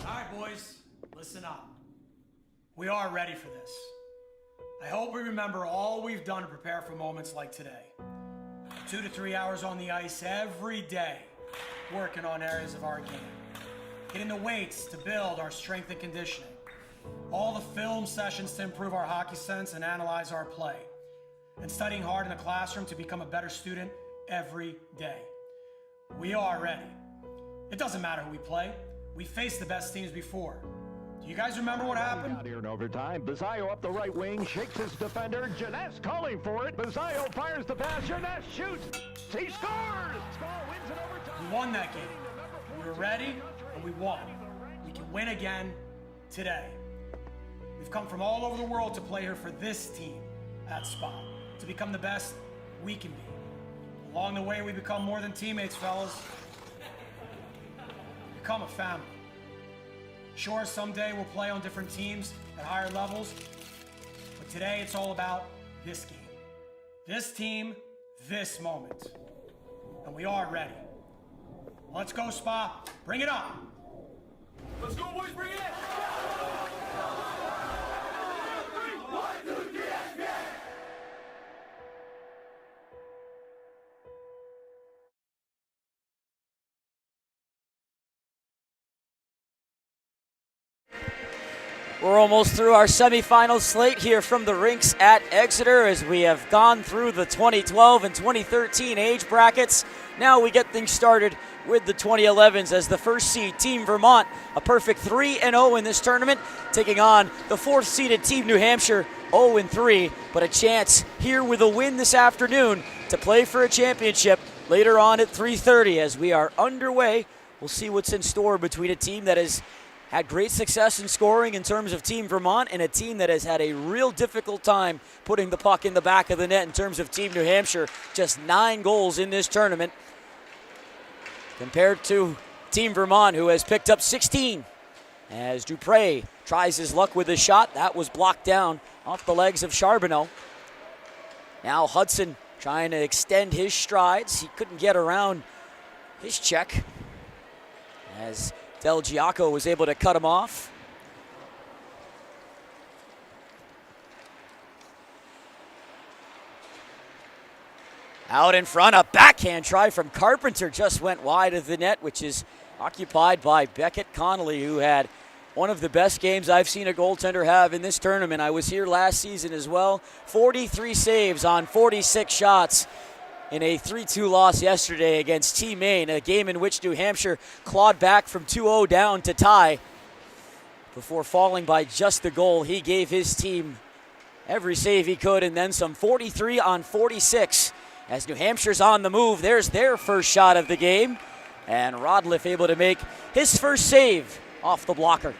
Alright boys, listen up. We are ready for this. I hope we remember all we've done to prepare for moments like today. 2 to 3 hours on the ice every day, working on areas of our game. Getting the weights to build our strength and conditioning. All the film sessions to improve our hockey sense and analyze our play. And studying hard in the classroom to become a better student every day. We are ready. It doesn't matter who we play. We faced the best teams before. Do you guys remember what happened? Out here in overtime. Bizzaio up the right wing, shakes his defender. Jeunesse calling for it. Bizzaio fires the pass. Jeunesse shoots. He scores! Skull wins in overtime. We won that game. We were ready, and we won. We can win again today. We've come from all over the world to play here for this team at Spa, to become the best we can be. Along the way, we become more than teammates, fellas. Become a family. Sure, someday we'll play on different teams at higher levels, but today it's all about this game. This team, this moment. And we are ready. Let's go, Spa. Bring it on. Let's go, boys, bring it in! We're almost through our semifinal slate here from the rinks at Exeter as we have gone through the 2012 and 2013 age brackets. Now we get things started with the 2011s as the first seed Team Vermont, a perfect 3-0 in this tournament, taking on the fourth seeded Team New Hampshire, 0-3, but a chance here with a win this afternoon to play for a championship later on at 3:30 as we are underway. We'll see what's in store between a team that has had great success in scoring in terms of Team Vermont and a team that has had a real difficult time putting the puck in the back of the net in terms of Team New Hampshire. Just 9 goals in this tournament compared to Team Vermont, who has picked up 16. As Dupre tries his luck with a shot, that was blocked down off the legs of Charbonneau. Now Hudson trying to extend his strides. He couldn't get around his check as Del Giaco was able to cut him off. Out in front, a backhand try from Carpenter just went wide of the net, which is occupied by Beckett Connolly, who had one of the best games I've seen a goaltender have in this tournament. I was here last season as well. 43 saves on 46 shots in a 3-2 loss yesterday against Team Maine, a game in which New Hampshire clawed back from 2-0 down to tie. Before falling by just the goal, he gave his team every save he could and then some. 43 on 46 as New Hampshire's on the move. There's their first shot of the game, and Rodliff able to make his first save off the blocker.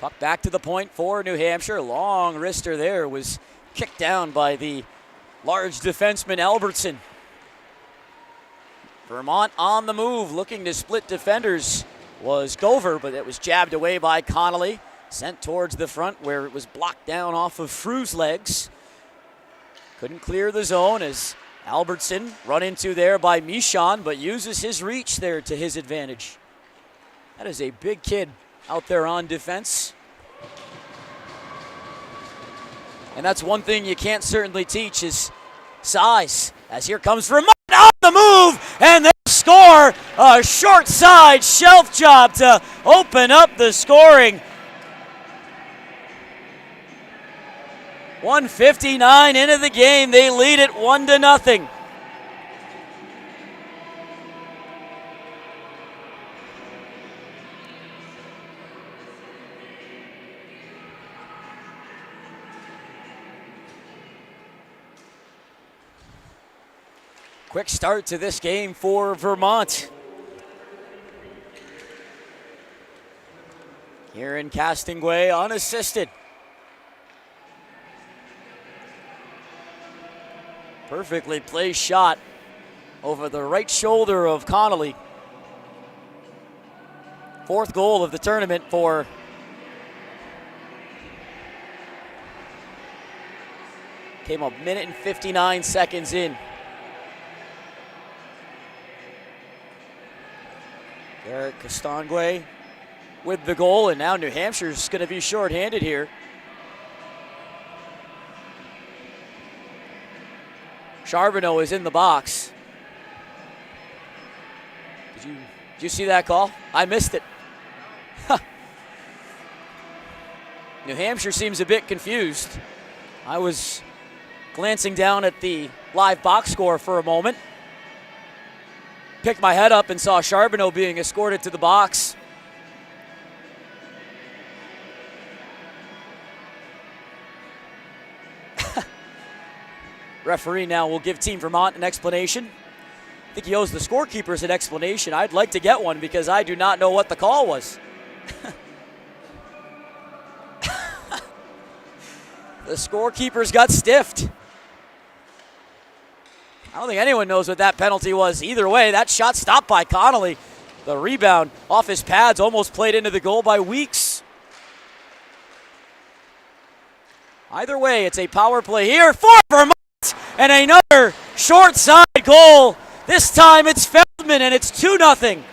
Puck back to the point for New Hampshire. Long wrister there was kicked down by the large defenseman Albertson. Vermont on the move, looking to split defenders was Gover, but it was jabbed away by Connolly. Sent towards the front where it was blocked down off of Frew's legs. Couldn't clear the zone as Albertson run into there by Michon, but uses his reach there to his advantage. That is a big kid out there on defense. And that's one thing you can't certainly teach is size. As here comes Vermont on the move, and they score. A short side shelf job to open up the scoring. 1:59 into the game, they lead it 1-0. Quick start to this game for Vermont. Here in Castonguay, unassisted. Perfectly placed shot over the right shoulder of Connolly. Fourth goal of the tournament for came a minute and 59 seconds in. Eric Castonguay with the goal, and now New Hampshire's going to be shorthanded here. Charbonneau is in the box. Did you see that call? I missed it. New Hampshire seems a bit confused. I was glancing down at the live box score for a moment. Picked my head up and saw Charbonneau being escorted to the box. Referee now will give Team Vermont an explanation. I think he owes the scorekeepers an explanation. I'd like to get one because I do not know what the call was. The scorekeepers got stiffed. I don't think anyone knows what that penalty was. Either way, that shot stopped by Connolly. The rebound off his pads almost played into the goal by Weeks. Either way, it's a power play here for Vermont. And another short side goal. This time it's Feldman, and it's 2-0.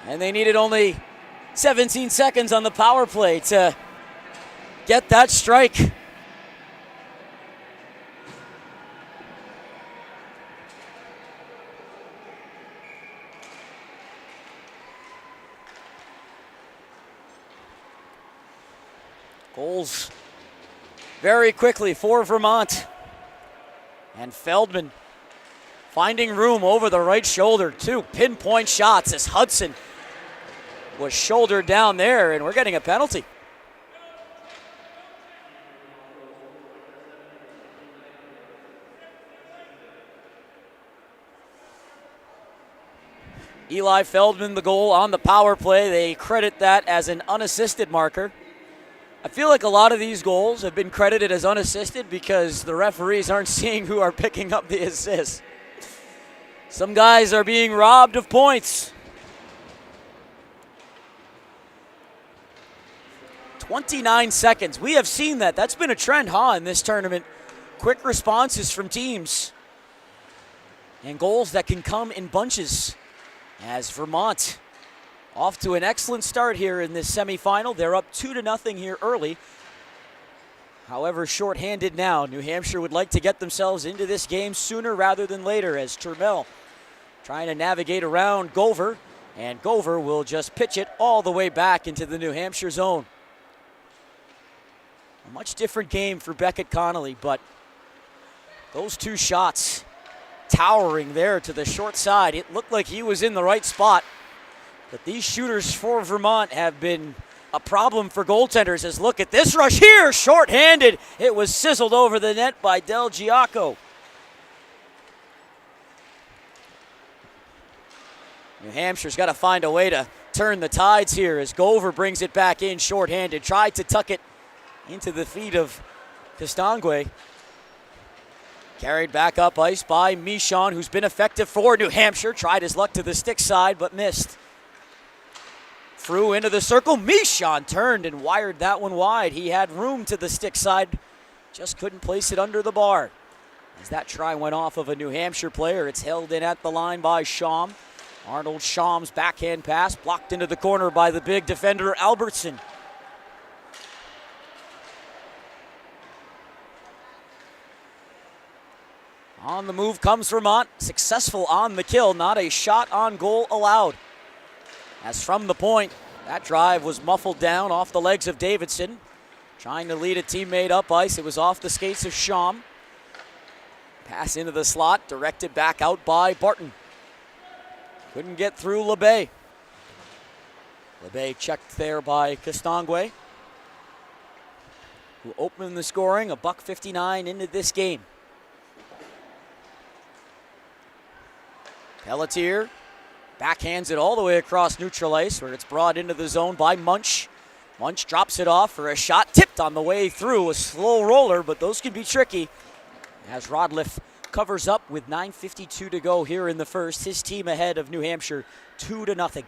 And they needed only 17 seconds on the power play to get that strike. Goals very quickly for Vermont. And Feldman finding room over the right shoulder. 2 pinpoint shots as Hudson was shouldered down there, and we're getting a penalty. Eli Feldman, the goal on the power play. They credit that as an unassisted marker. I feel like a lot of these goals have been credited as unassisted because the referees aren't seeing who are picking up the assists. Some guys are being robbed of points. 29 seconds. We have seen that. That's been a trend, in this tournament. Quick responses from teams. And goals that can come in bunches. As Vermont off to an excellent start here in this semifinal. They're up 2-0 here early. However, shorthanded now. New Hampshire would like to get themselves into this game sooner rather than later, as Turmel trying to navigate around Gover, and Gover will just pitch it all the way back into the New Hampshire zone. A much different game for Beckett Connolly, but those 2 shots towering there to the short side. It looked like he was in the right spot. But these shooters for Vermont have been a problem for goaltenders. As look at this rush here, short-handed. It was sizzled over the net by Del Giaco. New Hampshire's got to find a way to turn the tides here as Gover brings it back in short-handed. Tried to tuck it into the feet of Castonguay. Carried back up ice by Michon, who's been effective for New Hampshire. Tried his luck to the stick side, but missed. Threw into the circle. Michon turned and wired that one wide. He had room to the stick side, just couldn't place it under the bar. As that try went off of a New Hampshire player, it's held in at the line by Schaum. Arnold Schaum's backhand pass blocked into the corner by the big defender Albertson. On the move comes Vermont, successful on the kill, not a shot on goal allowed. As from the point, that drive was muffled down off the legs of Davidson. Trying to lead a teammate up ice, it was off the skates of Schaum. Pass into the slot, directed back out by Barton. Couldn't get through LeBay. LeBay checked there by Castonguay, who opened the scoring, $1:59 into this game. Pelletier backhands it all the way across neutral ice, where it's brought into the zone by Munch. Munch drops it off for a shot, tipped on the way through, a slow roller, but those can be tricky. As Rodliff covers up with 9:52 to go here in the first. His team ahead of New Hampshire 2-0.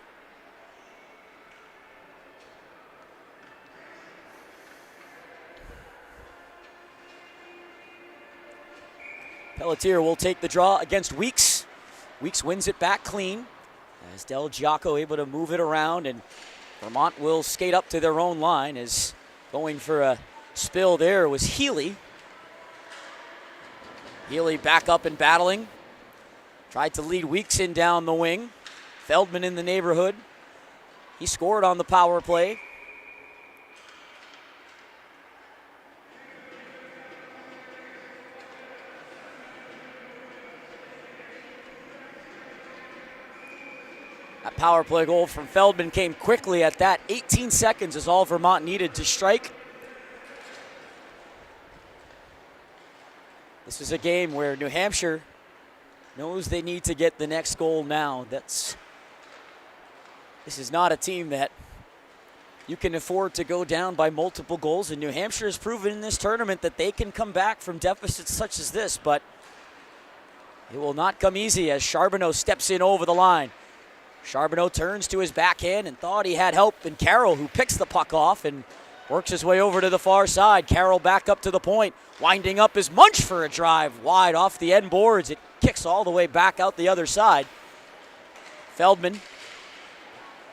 Pelletier will take the draw against Weeks. Weeks wins it back clean as Del Giaco able to move it around, and Vermont will skate up to their own line. As going for a spill there was Healy. Healy back up and battling. Tried to lead Weeks in down the wing. Feldman in the neighborhood. He scored on the power play. That power play goal from Feldman came quickly at that. 18 seconds is all Vermont needed to strike. This is a game where New Hampshire knows they need to get the next goal now. This is not a team that you can afford to go down by multiple goals, and New Hampshire has proven in this tournament that they can come back from deficits such as this, but it will not come easy as Charbonneau steps in over the line. Charbonneau turns to his backhand and thought he had help in Carroll, who picks the puck off and works his way over to the far side. Carroll back up to the point. Winding up is Munch for a drive. Wide off the end boards. It kicks all the way back out the other side. Feldman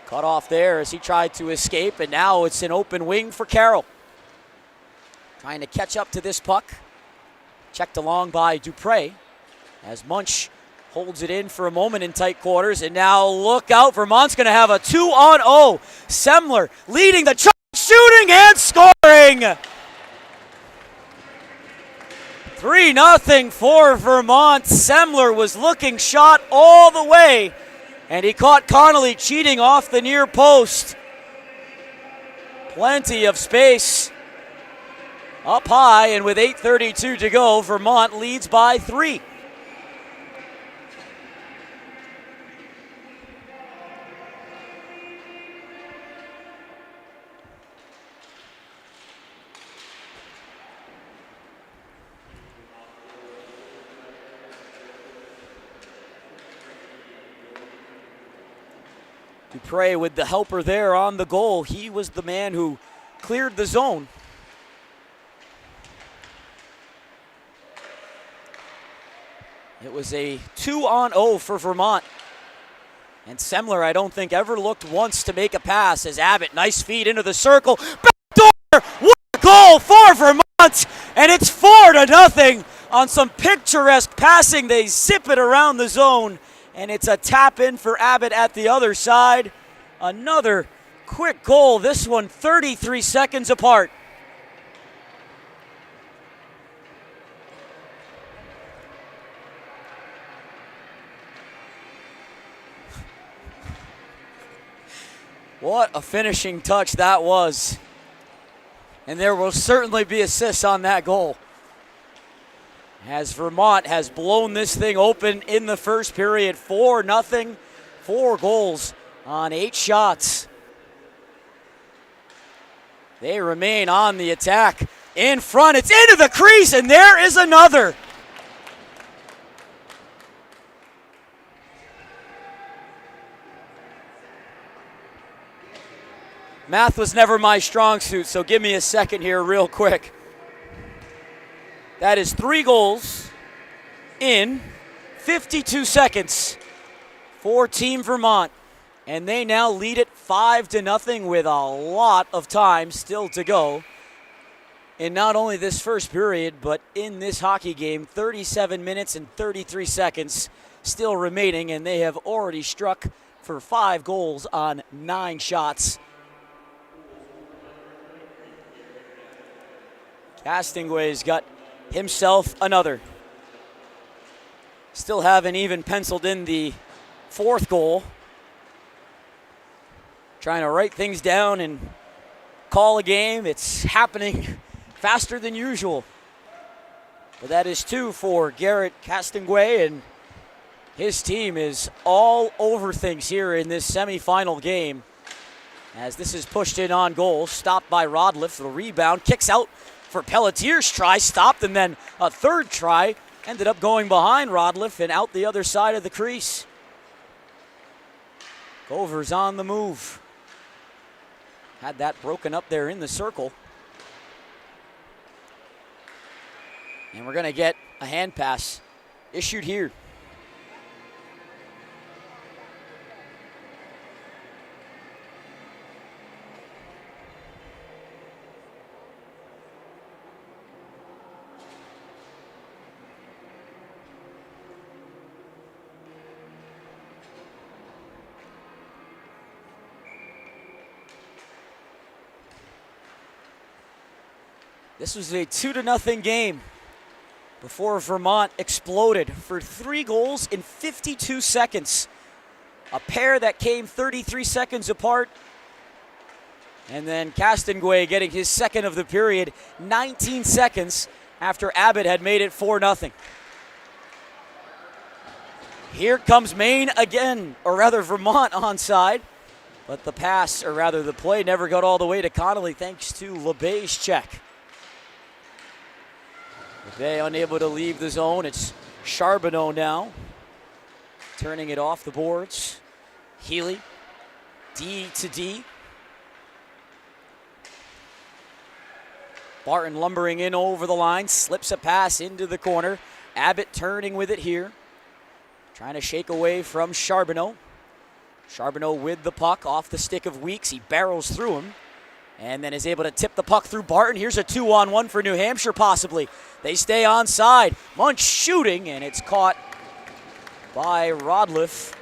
cut off there as he tried to escape, and now it's an open wing for Carroll. Trying to catch up to this puck. Checked along by Dupre as Munch holds it in for a moment in tight quarters, and now look out. Vermont's going to have a 2-on-0. Semler leading the charge, shooting and scoring. 3-0 for Vermont. Semler was looking shot all the way, and he caught Connolly cheating off the near post. Plenty of space up high, and with 8:32 to go, Vermont leads by 3. Dupre with the helper there on the goal. He was the man who cleared the zone. It was a 2-on-0 for Vermont. And Semler, I don't think, ever looked once to make a pass as Abbott, nice feed into the circle. Back door! What a goal for Vermont! And it's 4-0 on some picturesque passing. They zip it around the zone. And it's a tap in for Abbott at the other side. Another quick goal, this one 33 seconds apart. What a finishing touch that was. And there will certainly be assists on that goal, as Vermont has blown this thing open in the first period. 4-0, 4 goals on 8 shots. They remain on the attack. In front, it's into the crease, and there is another. Math was never my strong suit, so give me a second here real quick. That is 3 goals in 52 seconds for Team Vermont. And they now lead it 5-0 with a lot of time still to go in not only this first period, but in this hockey game. 37 minutes and 33 seconds still remaining, and they have already struck for 5 goals on 9 shots. Castonguay's got himself another. Still haven't even penciled in the 4th goal. Trying to write things down and call a game. It's happening faster than usual. But that is 2 for Garrett Castonguay, and his team is all over things here in this semifinal game. as this is pushed in on goal. Stopped by Rodliff. The rebound kicks out for Pelletier's try. Stopped, and then a third try. Ended up going behind Rodliff and out the other side of the crease. Gover's on the move. Had that broken up there in the circle. And we're going to get a hand pass issued here. This was a 2-0 game before Vermont exploded for 3 goals in 52 seconds. A pair that came 33 seconds apart. And then Castonguay getting his second of the period 19 seconds after Abbott had made it 4-0. Here comes Maine again, or rather Vermont onside. But the pass, or rather the play, never got all the way to Connolly thanks to LeBay's check. LeBay unable to leave the zone. It's Charbonneau now, turning it off the boards. Healy, D to D. Barton lumbering in over the line, slips a pass into the corner. Abbott turning with it here, trying to shake away from Charbonneau. Charbonneau with the puck off the stick of Weeks. He barrels through him and then is able to tip the puck through Barton. Here's a 2-on-1 for New Hampshire possibly. They stay onside. Munch shooting, and it's caught by Rodliff.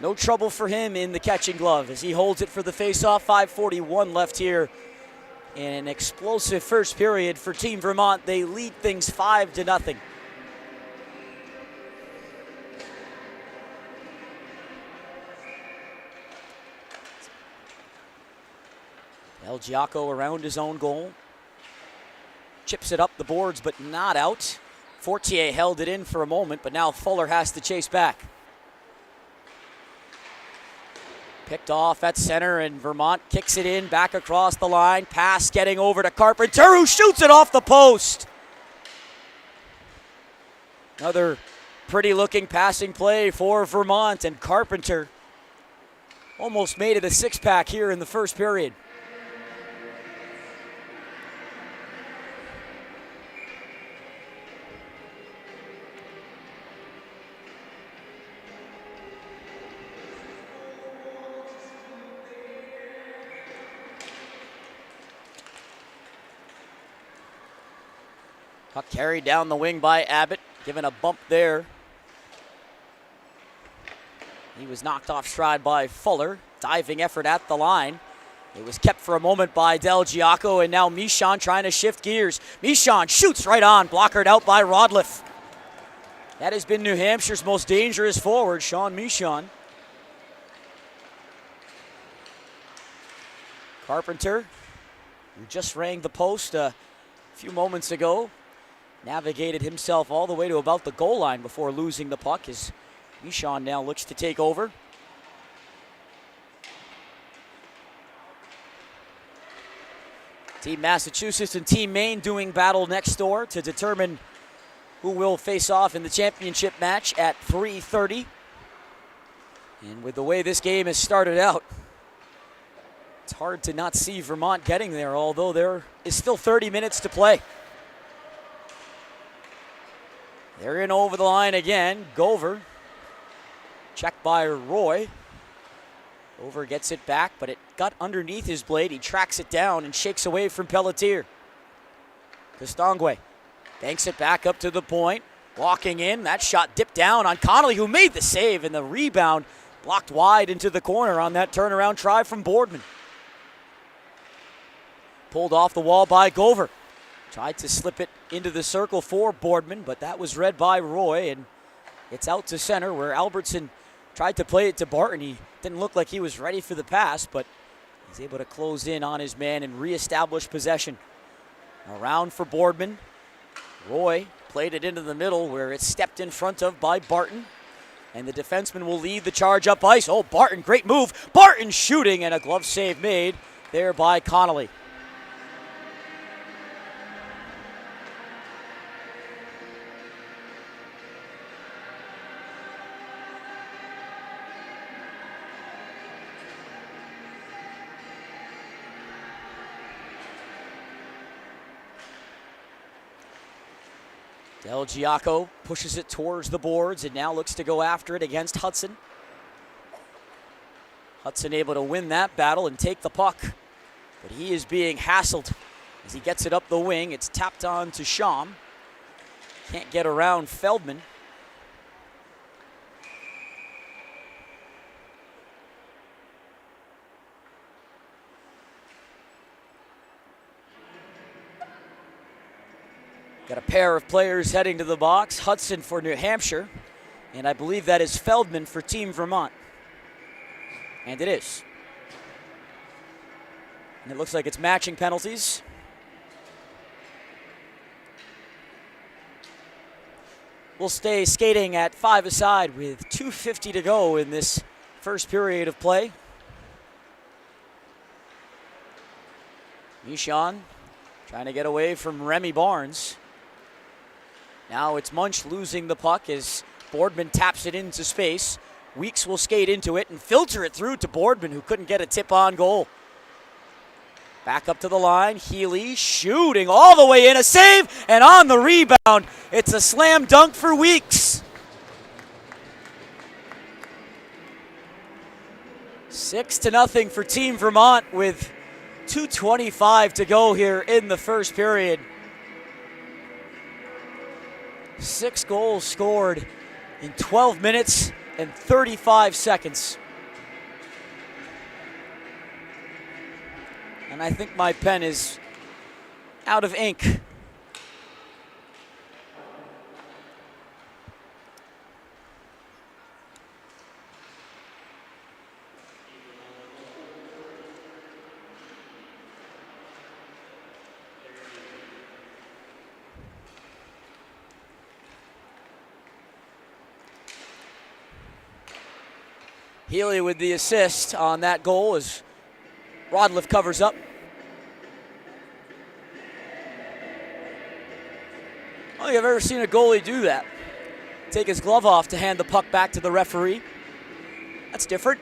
No trouble for him in the catching glove as he holds it for the faceoff. 5:41 left here in an explosive first period for Team Vermont. They lead things 5-0. El Giaco around his own goal. Chips it up the boards, but not out. Fortier held it in for a moment, but now Fuller has to chase back. Picked off at center, and Vermont kicks it in, back across the line. Pass getting over to Carpenter, who shoots it off the post. Another pretty-looking passing play for Vermont, and Carpenter almost made it a six-pack here in the first period. Puck carried down the wing by Abbott, given a bump there. He was knocked off stride by Fuller. Diving effort at the line. It was kept for a moment by Del Giaco, and now Michon trying to shift gears. Michon shoots right on, blockered out by Rodliff. That has been New Hampshire's most dangerous forward, Sean Michon. Carpenter, who just rang the post a few moments ago, navigated himself all the way to about the goal line before losing the puck as Michon now looks to take over. Team Massachusetts and Team Maine doing battle next door to determine who will face off in the championship match at 3:30. And with the way this game has started out, it's hard to not see Vermont getting there, although there is still 30 minutes to play. They're in over the line again. Gover, checked by Roy. Gover gets it back, but it got underneath his blade. He tracks it down and shakes away from Pelletier. Castonguay banks it back up to the point. Walking in, that shot dipped down on Connolly, who made the save, and the rebound blocked wide into the corner on that turnaround try from Boardman. Pulled off the wall by Gover. Tried to slip it into the circle for Boardman, but that was read by Roy, and it's out to center where Albertson tried to play it to Barton. He didn't look like he was ready for the pass, but he's able to close in on his man and reestablish possession. Around for Boardman. Roy played it into the middle where it's stepped in front of by Barton. And the defenseman will lead the charge up ice. Oh, Barton, great move. Barton shooting, and a glove save made there by Connolly. Del Giaco pushes it towards the boards and now looks to go after it against Hudson. Hudson able to win that battle and take the puck, but he is being hassled as he gets it up the wing. It's tapped on to Sham. Can't get around Feldman. Got a pair of players heading to the box. Hudson for New Hampshire, and I believe that is Feldman for Team Vermont. And it is. And it looks like it's matching penalties. We'll stay skating at 5-a-side with 2:50 to go in this first period of play. Michon trying to get away from Remy Barnes. Now it's Munch losing the puck as Boardman taps it into space. Weeks will skate into it and filter it through to Boardman, who couldn't get a tip-on goal. Back up to the line, Healy shooting all the way in, a save, and on the rebound, it's a slam dunk for Weeks. 6-0 for Team Vermont with 2:25 to go here in the first period. 6 goals scored in 12 minutes and 35 seconds. And I think my pen is out of ink. Healy with the assist on that goal as Rodliff covers up. I don't think I've ever seen a goalie do that. Take his glove off to hand the puck back to the referee. That's different.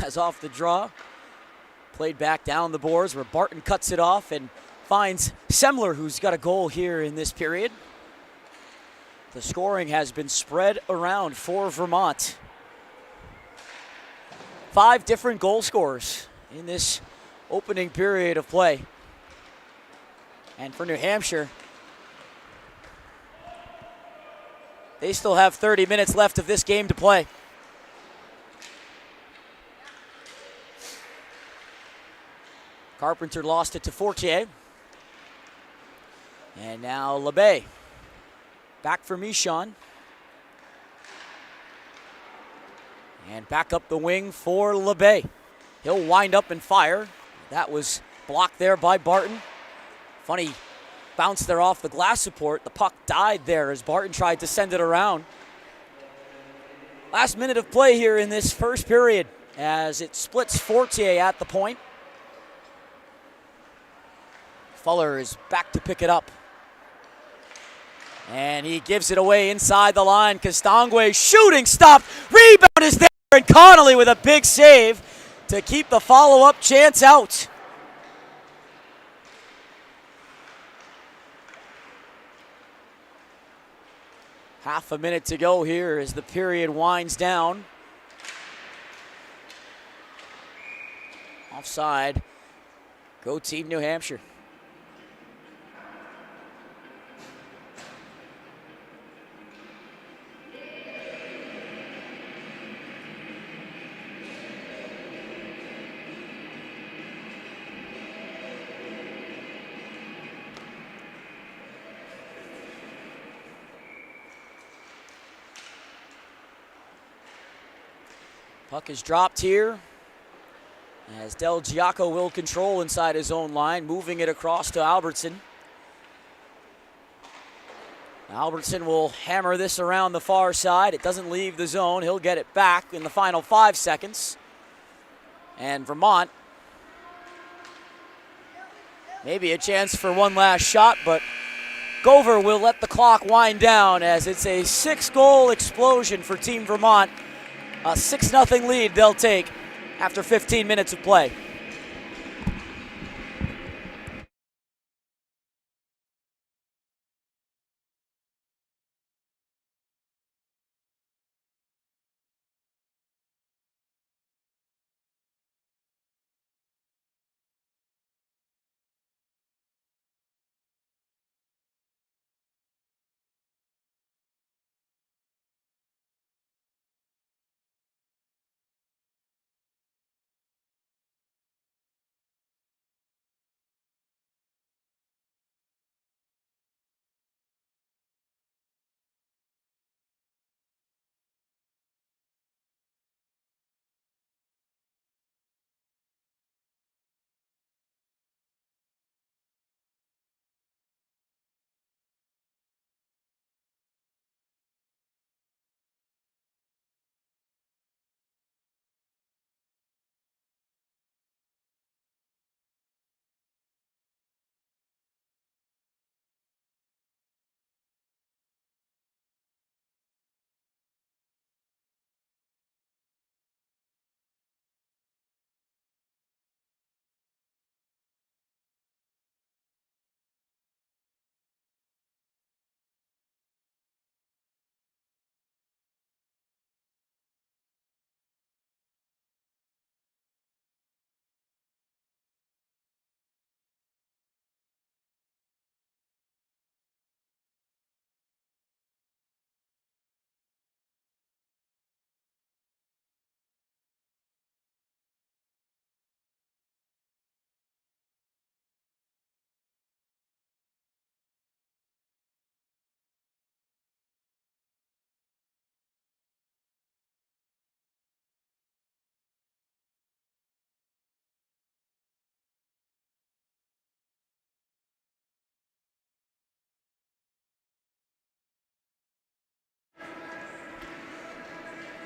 As off the draw. Played back down the boards where Barton cuts it off and finds Semler, who's got a goal here in this period. The scoring has been spread around for Vermont. 5 different goal scorers in this opening period of play. And for New Hampshire, they still have 30 minutes left of this game to play. Carpenter lost it to Fortier. And now LeBay. Back for Michon. And back up the wing for LeBay. He'll wind up and fire. That was blocked there by Barton. Funny bounce there off the glass support. The puck died there as Barton tried to send it around. Last minute of play here in this first period as it splits Fortier at the point. Fuller is back to pick it up. And he gives it away inside the line. Castangwe shooting stop. Rebound is there, and Connolly with a big save to keep the follow-up chance out. Half a minute to go here as the period winds down. Offside. Go Team New Hampshire. Puck is dropped here as Del Giaco will control inside his own line, moving it across to Albertson. Albertson will hammer this around the far side. It doesn't leave the zone. He'll get it back in the final 5 seconds. And Vermont, maybe a chance for one last shot, but Gover will let the clock wind down as it's a 6-goal explosion for Team Vermont. A 6-0 lead they'll take after 15 minutes of play.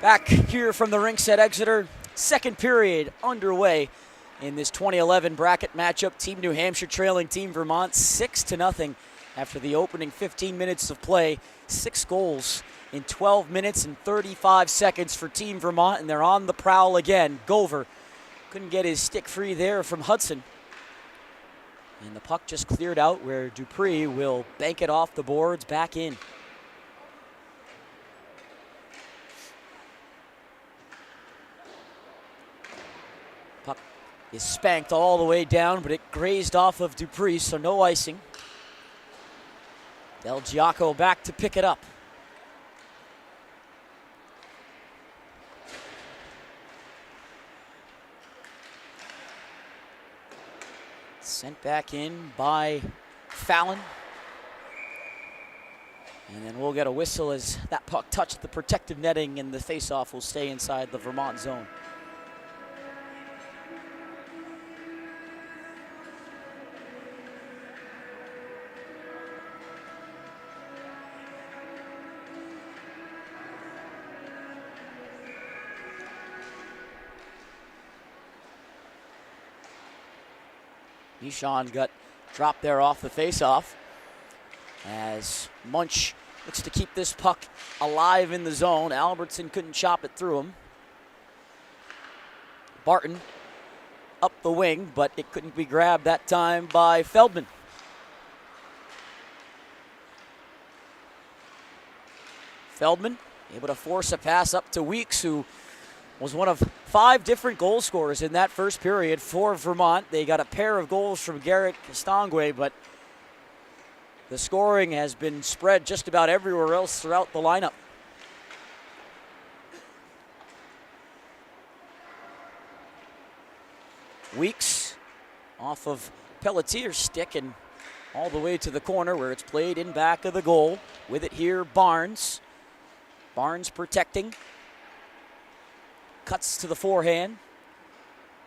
Back here from the rinks at Exeter, second period underway in this 2011 bracket matchup. Team New Hampshire trailing Team Vermont 6-0 after the opening 15 minutes of play. 6 goals in 12 minutes and 35 seconds for Team Vermont, and they're on the prowl again. Gover couldn't get his stick free there from Hudson. And the puck just cleared out where Dupree will bank it off the boards back in. Puck is spanked all the way down, but it grazed off of Dupree, so no icing. Del Giaco back to pick it up. Sent back in by Fallon. And then we'll get a whistle as that puck touched the protective netting, and the faceoff will stay inside the Vermont zone. Nishan got dropped there off the faceoff as Munch looks to keep this puck alive in the zone. Albertson couldn't chop it through him. Barton up the wing, but it couldn't be grabbed that time by Feldman. Feldman able to force a pass up to Weeks, who was one of 5 different goal scorers in that first period for Vermont. They got a pair of goals from Garrett Castangwe, but the scoring has been spread just about everywhere else throughout the lineup. Weeks off of Pelletier's stick and all the way to the corner where it's played in back of the goal. With it here, Barnes. Barnes protecting. Cuts to the forehand.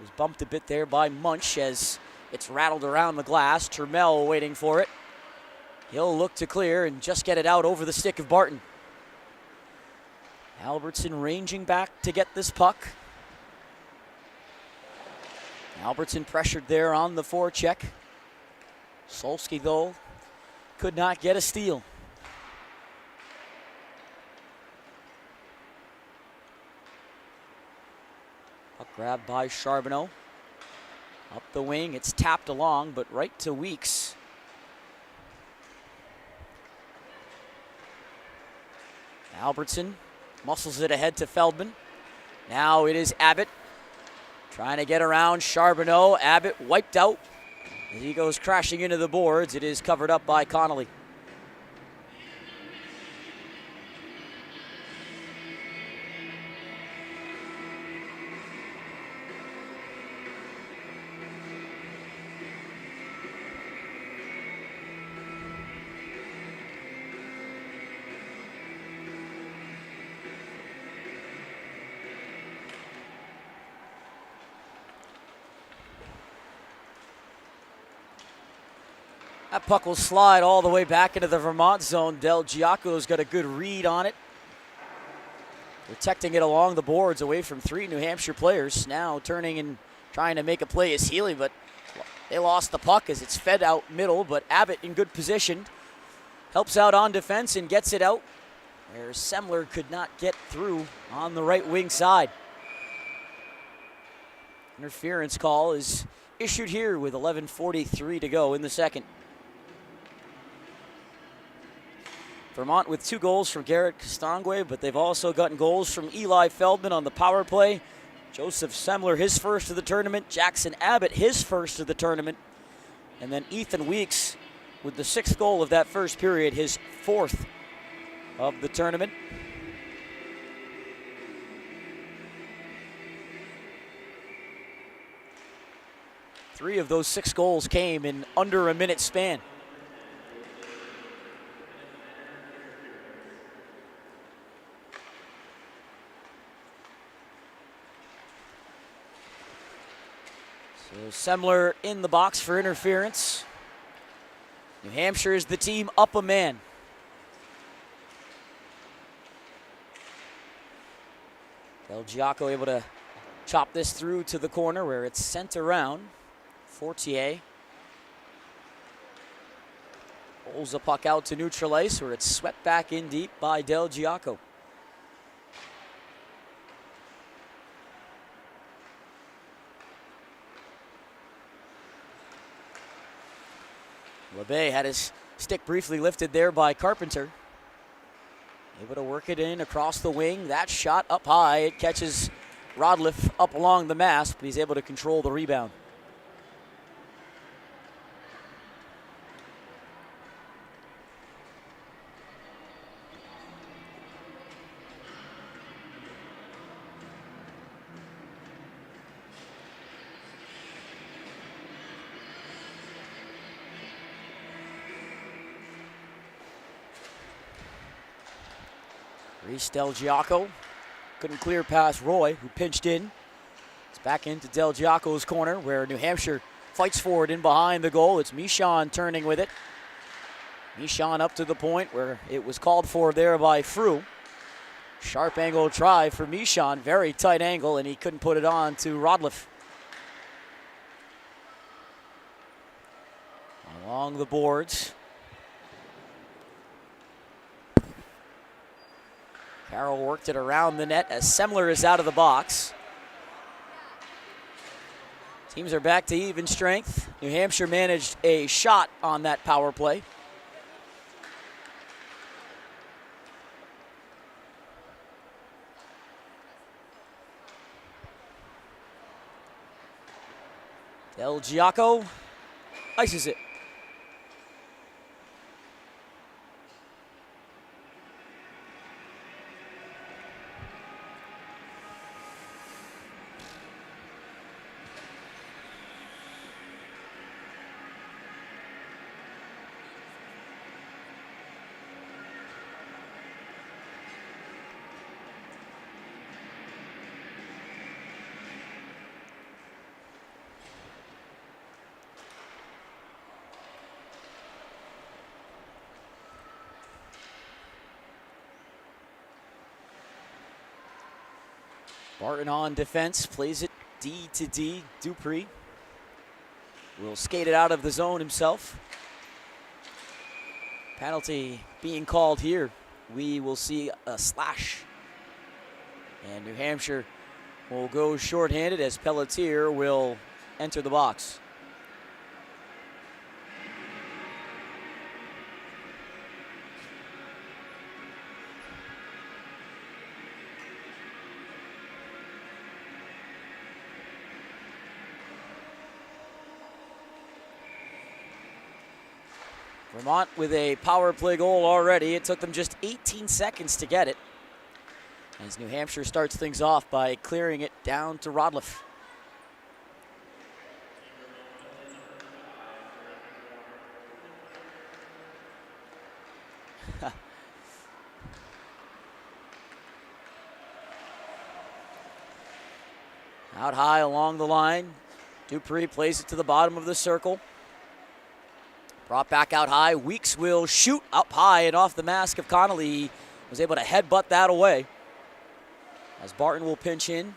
Was bumped a bit there by Munch as it's rattled around the glass. Turmel waiting for it. He'll look to clear and just get it out over the stick of Barton. Albertson ranging back to get this puck. Albertson pressured there on the forecheck. Solski, though, could not get a steal. Puck grabbed by Charbonneau. Up the wing, it's tapped along, but right to Weeks. Albertson muscles it ahead to Feldman. Now it is Abbott trying to get around Charbonneau. Abbott wiped out as he goes crashing into the boards. It is covered up by Connolly. That puck will slide all the way back into the Vermont zone. Del Giaco's got a good read on it. Protecting it along the boards away from 3 New Hampshire players. Now turning and trying to make a play is Healy, but they lost the puck as it's fed out middle, but Abbott in good position. Helps out on defense and gets it out, where Semler could not get through on the right wing side. Interference call is issued here with 11:43 to go in the second. Vermont with 2 goals from Garrett Castonguay, but they've also gotten goals from Eli Feldman on the power play. Joseph Semler, his first of the tournament. Jackson Abbott, his first of the tournament. And then Ethan Weeks with the 6th goal of that first period, his 4th of the tournament. Three of those 6 goals came in under a minute span. So Semler in the box for interference. New Hampshire is the team up a man. Del Giaco able to chop this through to the corner where it's sent around. Fortier pulls the puck out to neutral ice where it's swept back in deep by Del Giaco. LeBay had his stick briefly lifted there by Carpenter. Able to work it in across the wing. That shot up high. It catches Rodliff up along the mast, but he's able to control the rebound. Reese Del Giaco couldn't clear past Roy, who pinched in. It's back into Del Giaco's corner where New Hampshire fights forward in behind the goal. It's Michon turning with it. Michon up to the point where it was called for there by Frew. Sharp angle try for Michon, very tight angle, and he couldn't put it on to Rodliff. Along the boards. Carroll worked it around the net as Semler is out of the box. Teams are back to even strength. New Hampshire managed a shot on that power play. Del Giaco ices it. Barton on defense, plays it D to D. Dupree will skate it out of the zone himself. Penalty being called here. We will see a slash. And New Hampshire will go shorthanded as Pelletier will enter the box. Vermont with a power play goal already. It took them just 18 seconds to get it, as New Hampshire starts things off by clearing it down to Rodliff. Out high along the line. Dupree plays it to the bottom of the circle. Brought back out high. Weeks will shoot up high and off the mask of Connolly. He was able to headbutt that away. As Barton will pinch in.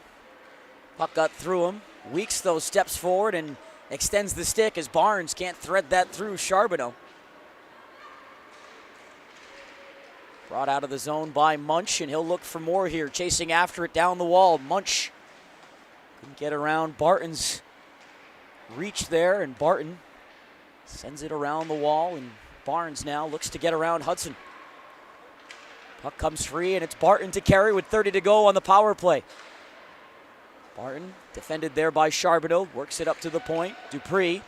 Puck got through him. Weeks, though, steps forward and extends the stick as Barnes can't thread that through Charbonneau. Brought out of the zone by Munch, and he'll look for more here. Chasing after it down the wall. Munch couldn't get around Barton's reach there, and Barton sends it around the wall, and Barnes now looks to get around Hudson. Puck comes free, and it's Barton to carry with 30 to go on the power play. Barton, defended there by Charbonneau, works it up to the point. Dupree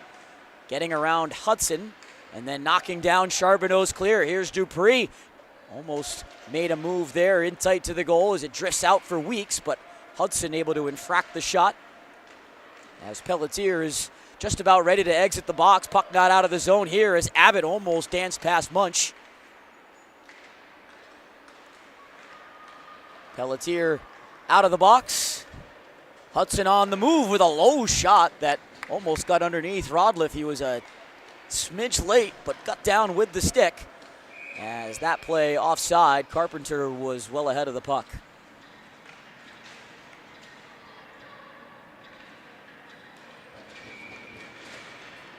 getting around Hudson, and then knocking down Charbonneau's clear. Here's Dupree. Almost made a move there in tight to the goal as it drifts out for Weeks, but Hudson able to infract the shot. As Pelletier is just about ready to exit the box. Puck not out of the zone here as Abbott almost danced past Munch. Pelletier out of the box. Hudson on the move with a low shot that almost got underneath Rodliff. He was a smidge late, but got down with the stick. As that play offside, Carpenter was well ahead of the puck.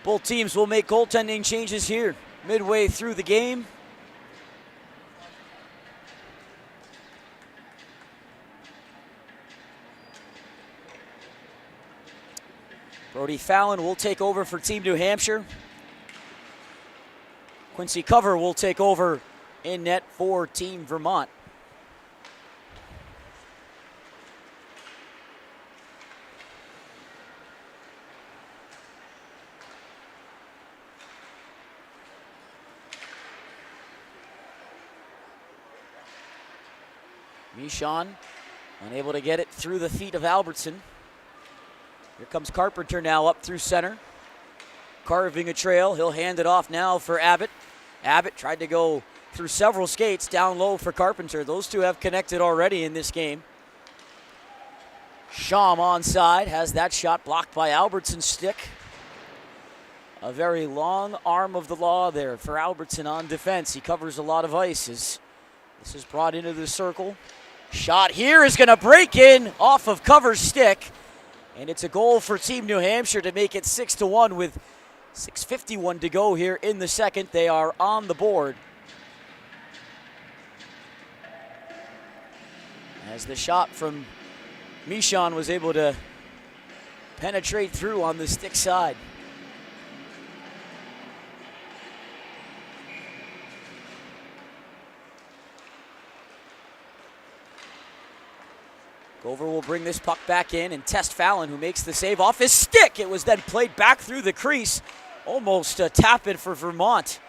Both teams will make goaltending changes here midway through the game. Brody Fallon will take over for Team New Hampshire. Quincy Cover will take over in net for Team Vermont. Michon unable to get it through the feet of Albertson. Here comes Carpenter now up through center. Carving a trail. He'll hand it off now for Abbott. Abbott tried to go through several skates down low for Carpenter. Those two have connected already in this game. Sham onside has that shot blocked by Albertson's stick. A very long arm of the law there for Albertson on defense. He covers a lot of ice as this is brought into the circle. Shot here is going to break in off of Cover's stick. And it's a goal for Team New Hampshire to make it 6-1 with 6:51 to go here in the second. They are on the board. As the shot from Michon was able to penetrate through on the stick side. Gover will bring this puck back in and test Fallon, who makes the save off his stick. It was then played back through the crease. Almost a tap-in for Vermont.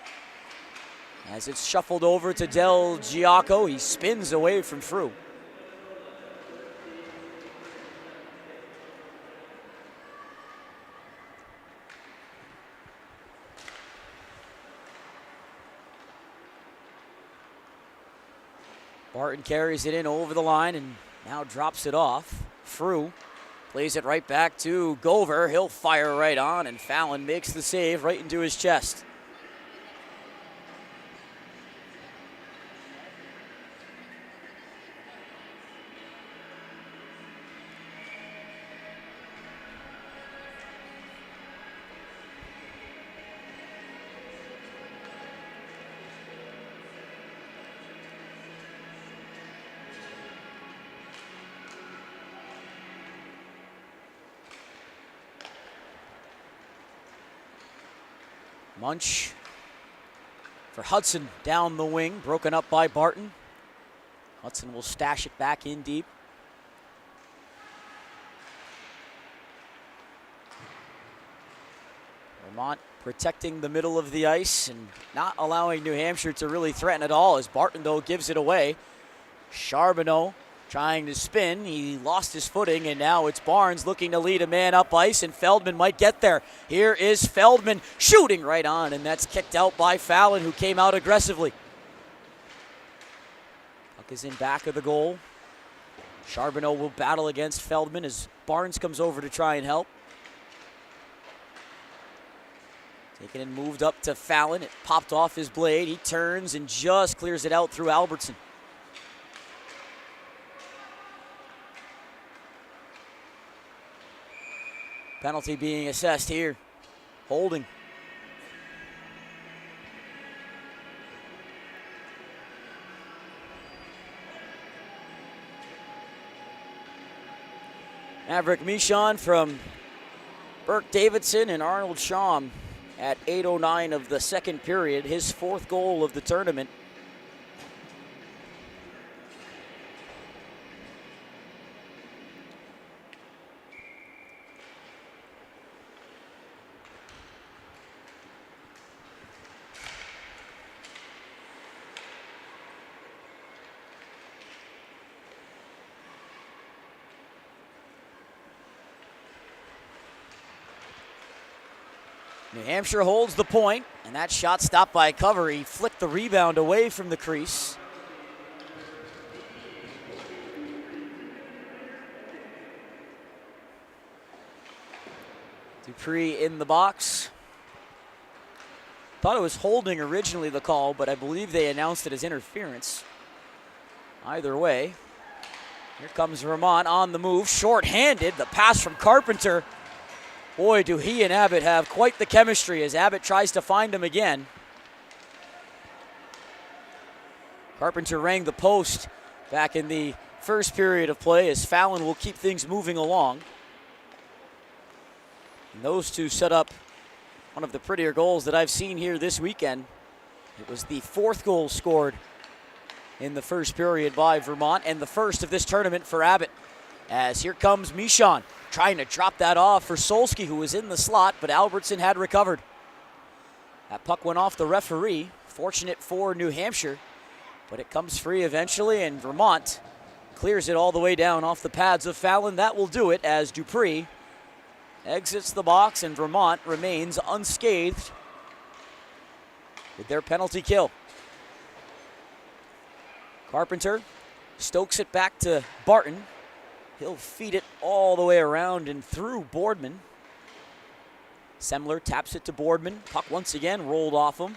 As it's shuffled over to Del Giaco, he spins away from Frew. Barton carries it in over the line and now drops it off. Frew plays it right back to Gover. He'll fire right on, and Fallon makes the save right into his chest. Munch for Hudson down the wing, broken up by Barton. Hudson will stash it back in deep. Vermont protecting the middle of the ice and not allowing New Hampshire to really threaten at all as Barton, though, gives it away. Charbonneau trying to spin. He lost his footing, and now it's Barnes looking to lead a man up ice, and Feldman might get there. Here is Feldman shooting right on, and that's kicked out by Fallon, who came out aggressively. Puck is in back of the goal. Charbonneau will battle against Feldman as Barnes comes over to try and help. Taken and moved up to Fallon. It popped off his blade. He turns and just clears it out through Albertson. Penalty being assessed here. Holding. Maverick Michon from Burke Davidson and Arnold Schaum at 8:09 of the second period. His fourth goal of the tournament. New Hampshire holds the point, and that shot stopped by cover. He flicked the rebound away from the crease. Dupree in the box. Thought it was holding originally, the call, but I believe they announced it as interference. Either way, here comes Vermont on the move, short-handed. The pass from Carpenter. Boy, do he and Abbott have quite the chemistry as Abbott tries to find him again. Carpenter rang the post back in the first period of play as Fallon will keep things moving along. And those two set up one of the prettier goals that I've seen here this weekend. It was the fourth goal scored in the first period by Vermont and the first of this tournament for Abbott. As here comes Michon, trying to drop that off for Solsky, who was in the slot, but Albertson had recovered. That puck went off the referee. Fortunate for New Hampshire, but it comes free eventually, and Vermont clears it all the way down off the pads of Fallon. That will do it as Dupree exits the box, and Vermont remains unscathed with their penalty kill. Carpenter stokes it back to Barton. He'll feed it all the way around and through Boardman. Semler taps it to Boardman. Puck once again rolled off him.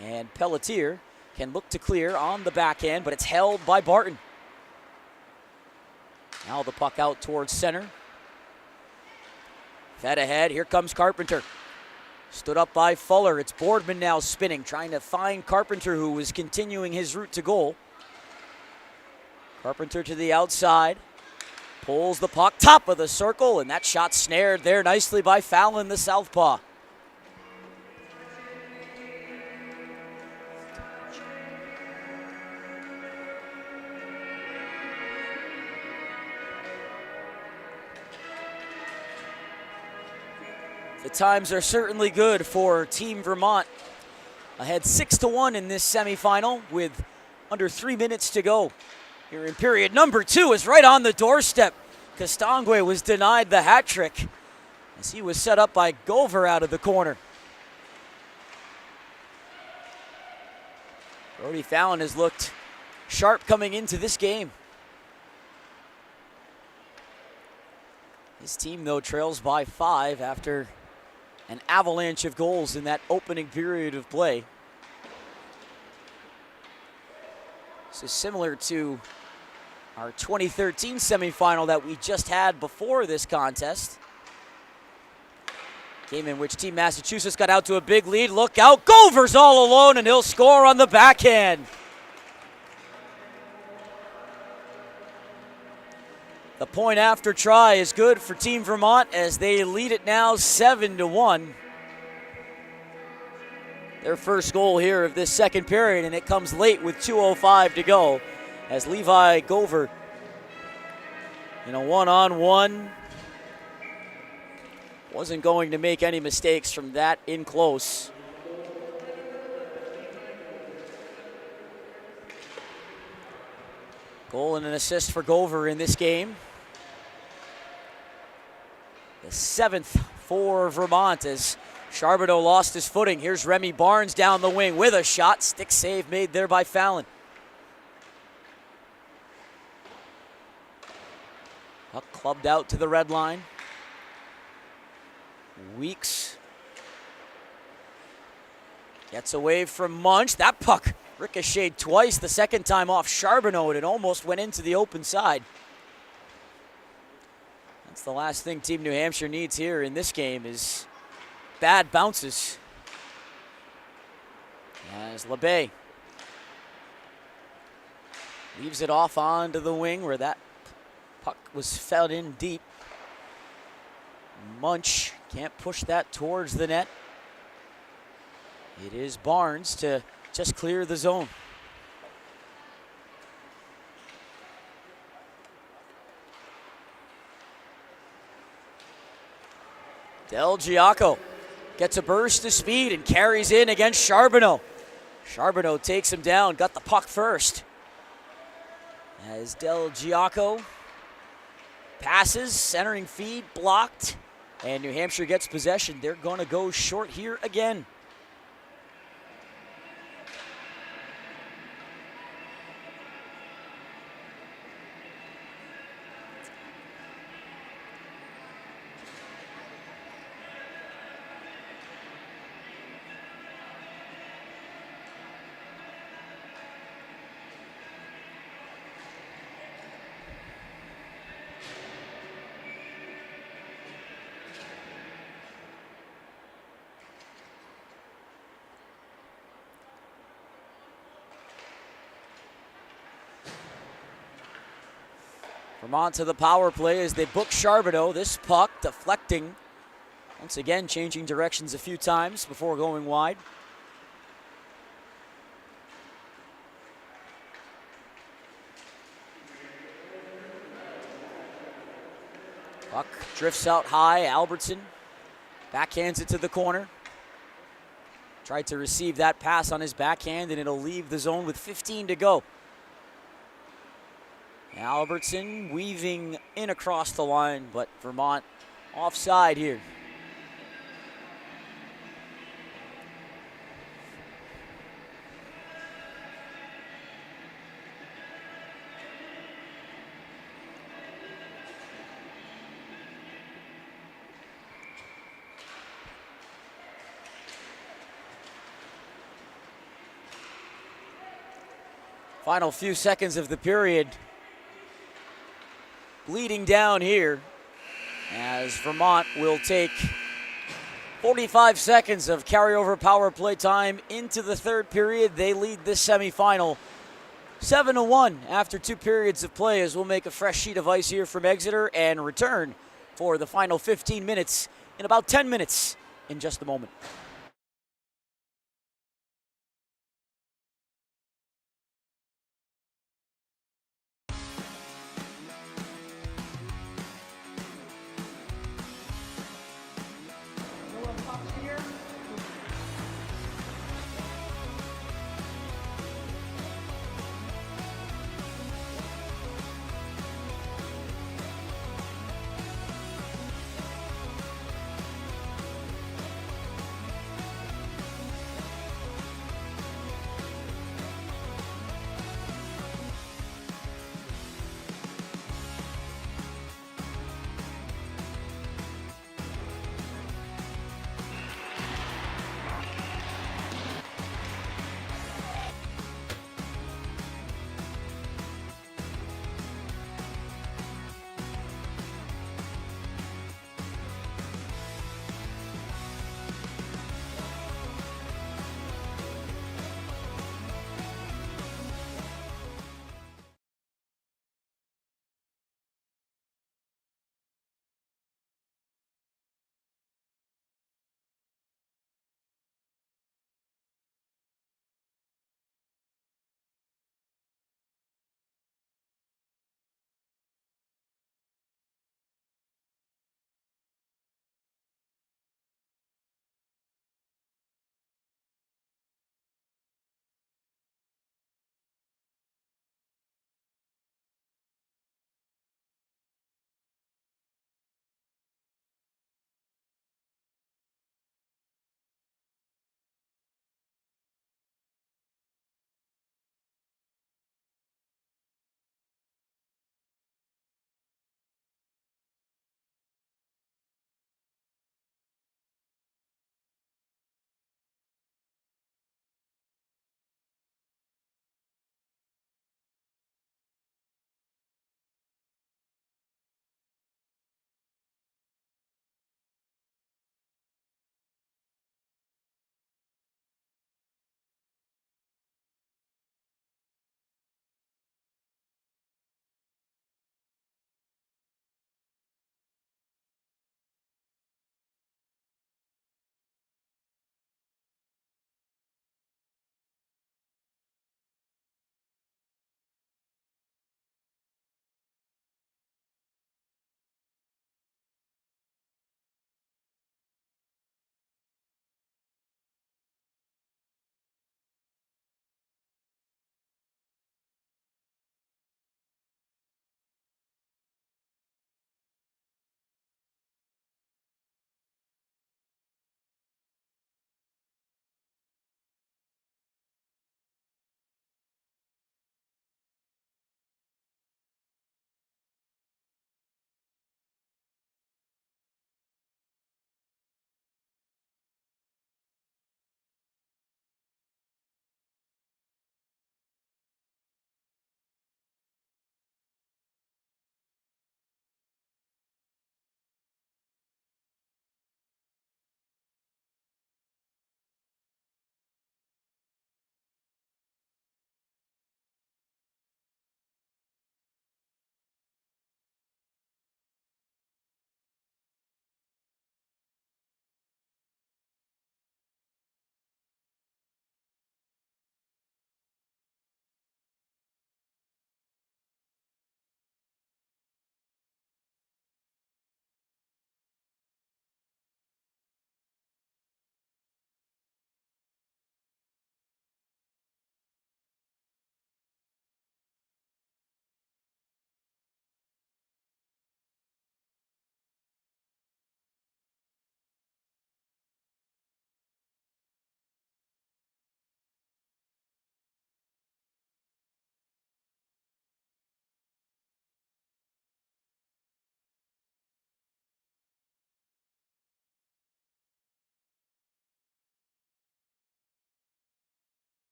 And Pelletier can look to clear on the backhand, but it's held by Barton. Now the puck out towards center. Fed ahead. Here comes Carpenter. Stood up by Fuller. It's Boardman now spinning, trying to find Carpenter, who was continuing his route to goal. Carpenter to the outside. Pulls the puck, top of the circle, and that shot snared there nicely by Fallon, the southpaw. The times are certainly good for Team Vermont. Ahead 6-1 in this semifinal with under 3 minutes to go. Here in period number 2 is right on the doorstep. Castonguay was denied the hat trick as he was set up by Gover out of the corner. Brody Fallon has looked sharp coming into this game. His team, though, trails by 5 after an avalanche of goals in that opening period of play. This is similar to our 2013 semifinal that we just had before this contest. Game in which Team Massachusetts got out to a big lead. Look out, Gover's all alone, and he'll score on the backhand. The point after try is good for Team Vermont as they lead it now 7-1. their first goal here of this second period, and it comes late with 2:05 to go as Levi Gover in a one-on-one wasn't going to make any mistakes from that in close. Goal and an assist for Gover in this game. The 7th for Vermont as Charbonneau lost his footing. Here's Remy Barnes down the wing with a shot. Stick save made there by Fallon. Puck clubbed out to the red line. Weeks gets away from Munch. That puck ricocheted twice, the second time off Charbonneau, and it almost went into the open side. That's the last thing Team New Hampshire needs here in this game is bad bounces. As LeBay leaves it off onto the wing where that puck was fed in deep. Munch can't push that towards the net. It is Barnes to just clear the zone. Del Giaco gets a burst of speed and carries in against Charbonneau. Charbonneau takes him down, got the puck first. As Del Giaco passes, centering feed, blocked, and New Hampshire gets possession. They're going to go short here again. Vermont to the power play as they book Charbonneau. This puck deflecting. Once again, changing directions a few times before going wide. Puck drifts out high. Albertson backhands it to the corner. Tried to receive that pass on his backhand, and it'll leave the zone with 15 to go. Albertson weaving in across the line, but Vermont offside here. Final few seconds of the period. Bleeding down here as Vermont will take 45 seconds of carryover power play time into the third period. They lead this semifinal 7-1 after 2 periods of play as we'll make a fresh sheet of ice here from Exeter and return for the final 15 minutes in about 10 minutes in just a moment.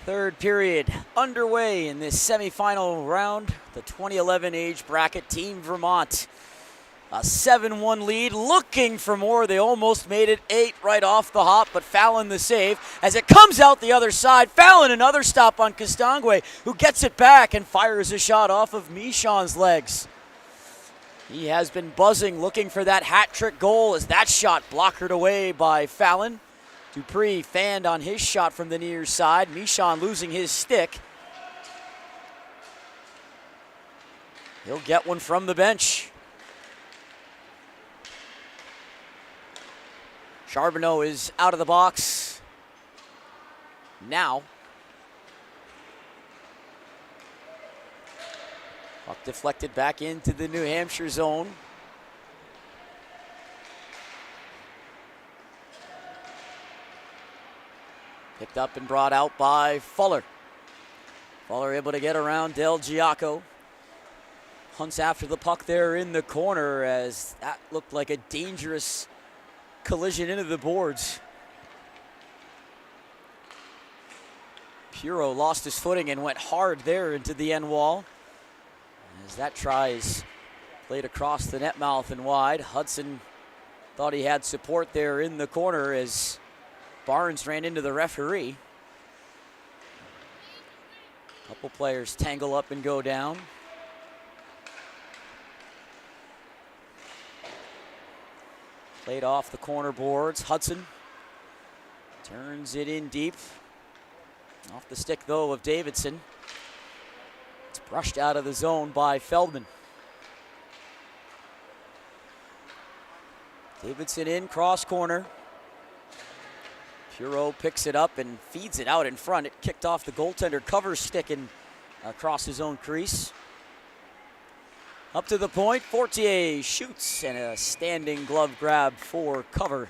Third period underway in this semifinal round. The 2011 age bracket, Team Vermont. A 7-1 lead, looking for more. They almost made it 8 right off the hop, but Fallon the save. As it comes out the other side, Fallon another stop on Castangwe, who gets it back and fires a shot off of Michon's legs. He has been buzzing, looking for that hat trick goal as that shot blockered away by Fallon. Dupree fanned on his shot from the near side. Michon losing his stick. He'll get one from the bench. Charbonneau is out of the box now. Puck deflected back into the New Hampshire zone. Picked up and brought out by Fuller. Fuller able to get around Del Giaco. Hunts after the puck there in the corner as that looked like a dangerous collision into the boards. Puro lost his footing and went hard there into the end wall. As that try is played across the net mouth and wide. Hudson thought he had support there in the corner as Barnes ran into the referee. Couple players tangle up and go down. Played off the corner boards. Hudson turns it in deep. Off the stick, though, of Davidson. It's brushed out of the zone by Feldman. Davidson in, cross corner. Puro picks it up and feeds it out in front. It kicked off the goaltender cover stick and across his own crease. Up to the point, Fortier shoots and a standing glove grab for cover.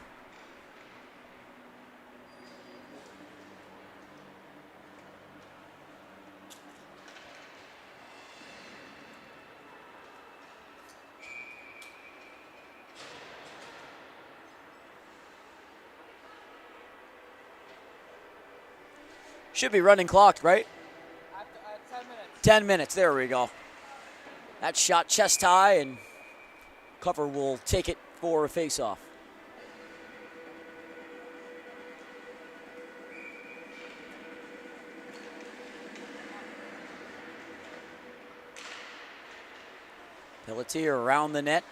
Should be running clock, right? 10 minutes. 10 minutes, there we go. That shot chest high, and cover will take it for a face-off. Pelletier around the net.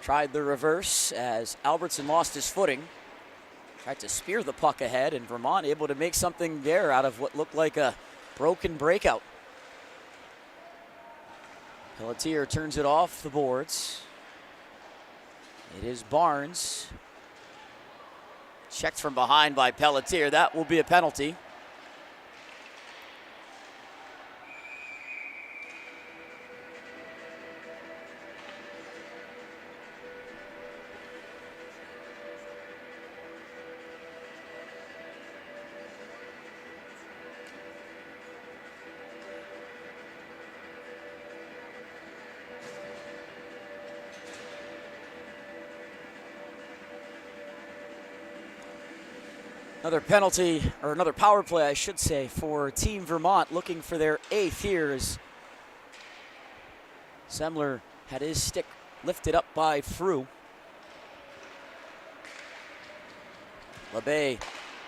Tried the reverse as Albertson lost his footing. Tried to spear the puck ahead, and Vermont able to make something there out of what looked like a broken breakout. Pelletier turns it off the boards. It is Barnes. Checked from behind by Pelletier. That will be a penalty. Another penalty, or another power play, I should say, for Team Vermont, looking for their 8th here as Semler had his stick lifted up by Frew. LeBay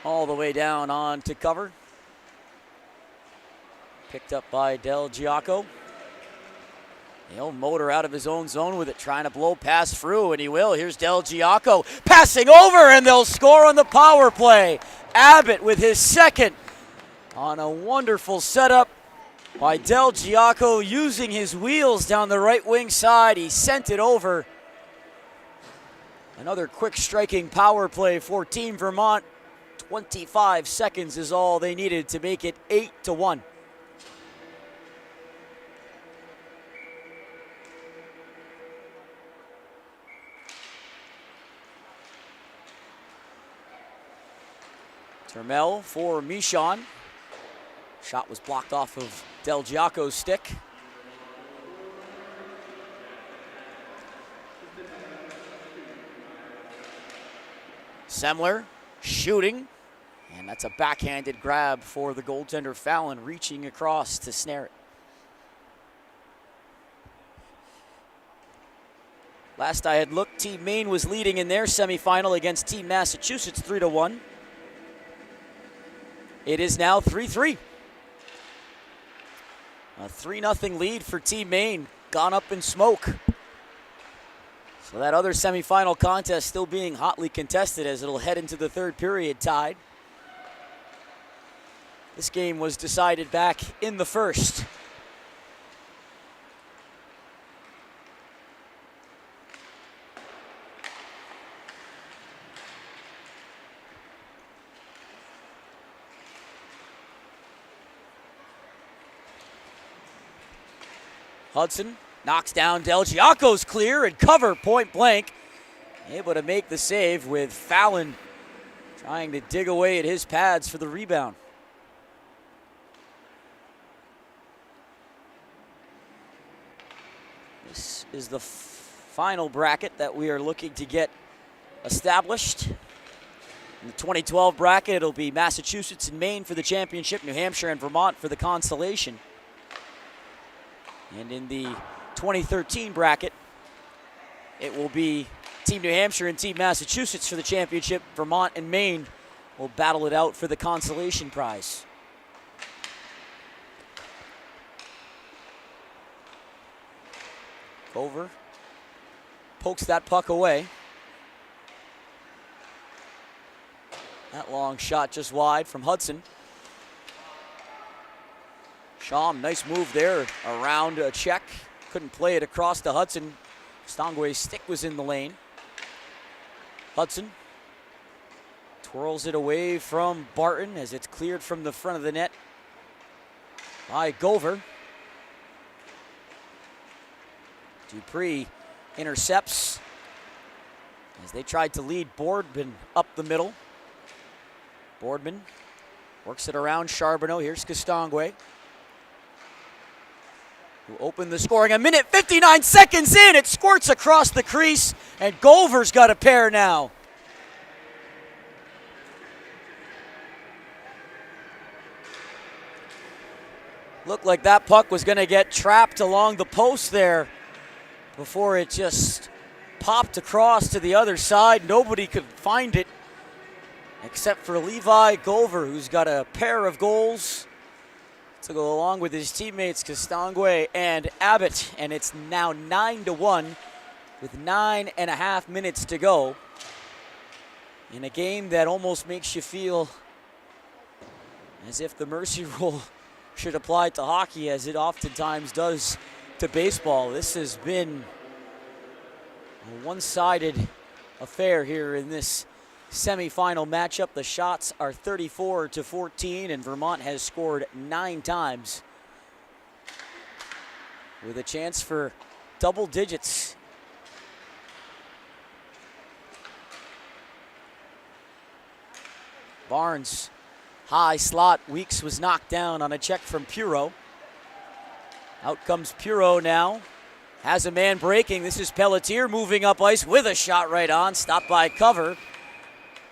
all the way down on to cover. Picked up by Del Giaco. He'll motor out of his own zone with it, trying to blow past Frew, and he will. Here's Del Giaco passing over, and they'll score on the power play. Abbott with his second on a wonderful setup by Del Giaco, using his wheels down the right wing side. He sent it over. Another quick striking power play for Team Vermont. 25 seconds is all they needed to make it 8-1. Termel for Michon. Shot was blocked off of Del Giaco's stick. Semler shooting. And that's a backhanded grab for the goaltender Fallon, reaching across to snare it. Last I had looked, Team Maine was leading in their semifinal against Team Massachusetts 3-1. It is now 3-3. A 3-0 lead for Team Maine, gone up in smoke. So that other semifinal contest still being hotly contested as it'll head into the third period tied. This game was decided back in the first. Hudson knocks down Del Giaco's clear and cover point blank. Able to make the save with Fallon trying to dig away at his pads for the rebound. This is the final bracket that we are looking to get established. In the 2012 bracket, it'll be Massachusetts and Maine for the championship, New Hampshire and Vermont for the consolation. And in the 2013 bracket, it will be Team New Hampshire and Team Massachusetts for the championship. Vermont and Maine will battle it out for the consolation prize. Over, pokes that puck away. That long shot just wide from Hudson. Sham, nice move there around a check. Couldn't play it across to Hudson. Stongway's stick was in the lane. Hudson twirls it away from Barton as it's cleared from the front of the net by Gover. Dupree intercepts as they tried to lead Boardman up the middle. Boardman works it around Charbonneau. Here's Castongway, who opened the scoring. A minute 59 seconds in, it squirts across the crease, and Gover's got a pair now. Looked like that puck was going to get trapped along the post there before it just popped across to the other side. Nobody could find it except for Levi Gover, who's got a pair of goals to go along with his teammates Castongway and Abbott. And it's now 9-1 with 9.5 minutes to go in a game that almost makes you feel as if the mercy rule should apply to hockey, as it oftentimes does to baseball. This has been a one-sided affair here in this semifinal matchup. The shots are 34-14, and Vermont has scored 9 times with a chance for double digits. Barnes, high slot. Weeks was knocked down on a check from Puro. Out comes Puro now. Has a man breaking. This is Pelletier moving up ice with a shot right on. Stopped by cover.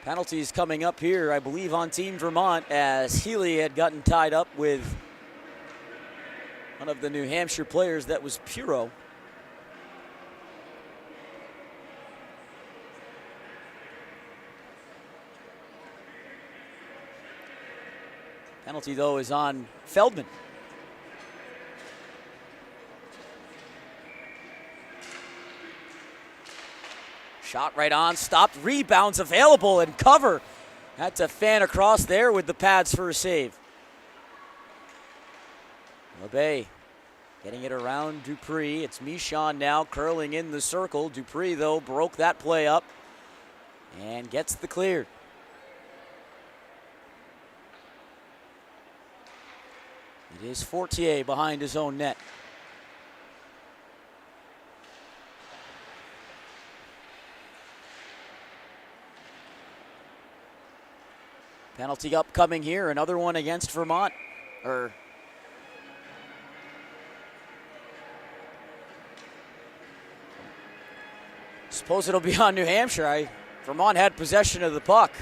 Penalties coming up here, I believe, on Team Vermont, as Healy had gotten tied up with one of the New Hampshire players. That was Puro. Penalty, though, is on Feldman. Shot right on, stopped, rebounds available, and cover. Had to fan across there with the pads for a save. LeBay getting it around Dupree. It's Michon now curling in the circle. Dupree, though, broke that play up and gets the clear. It is Fortier behind his own net. Penalty upcoming here, another one against Vermont. Suppose it'll be on New Hampshire. Vermont had possession of the puck.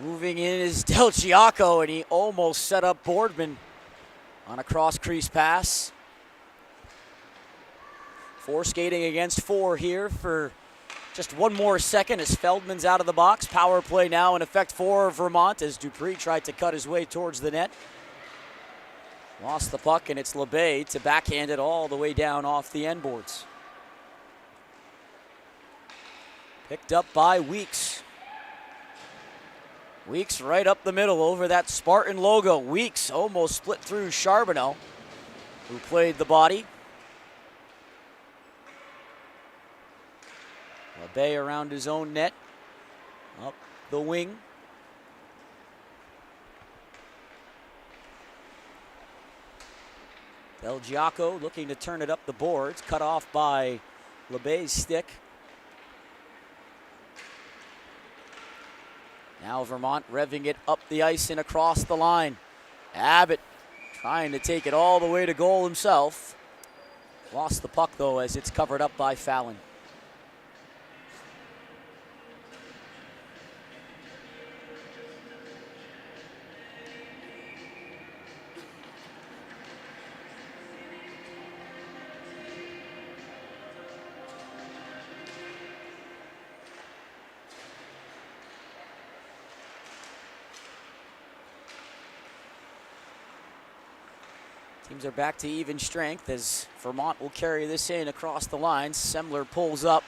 Moving in is Del Giaco, and he almost set up Boardman on a cross-crease pass. 4 skating against 4 here for just one more second as Feldman's out of the box. Power play now in effect for Vermont as Dupree tried to cut his way towards the net. Lost the puck, and it's LeBay to backhand it all the way down off the end boards. Picked up by Weeks. Weeks right up the middle over that Spartan logo. Weeks almost split through Charbonneau, who played the body. LeBay around his own net, up the wing. Del Giaco looking to turn it up the boards, cut off by LeBay's stick. Now Vermont revving it up the ice and across the line. Abbott trying to take it all the way to goal himself. Lost the puck though as it's covered up by Fallon. Teams are back to even strength as Vermont will carry this in across the line. Semler pulls up,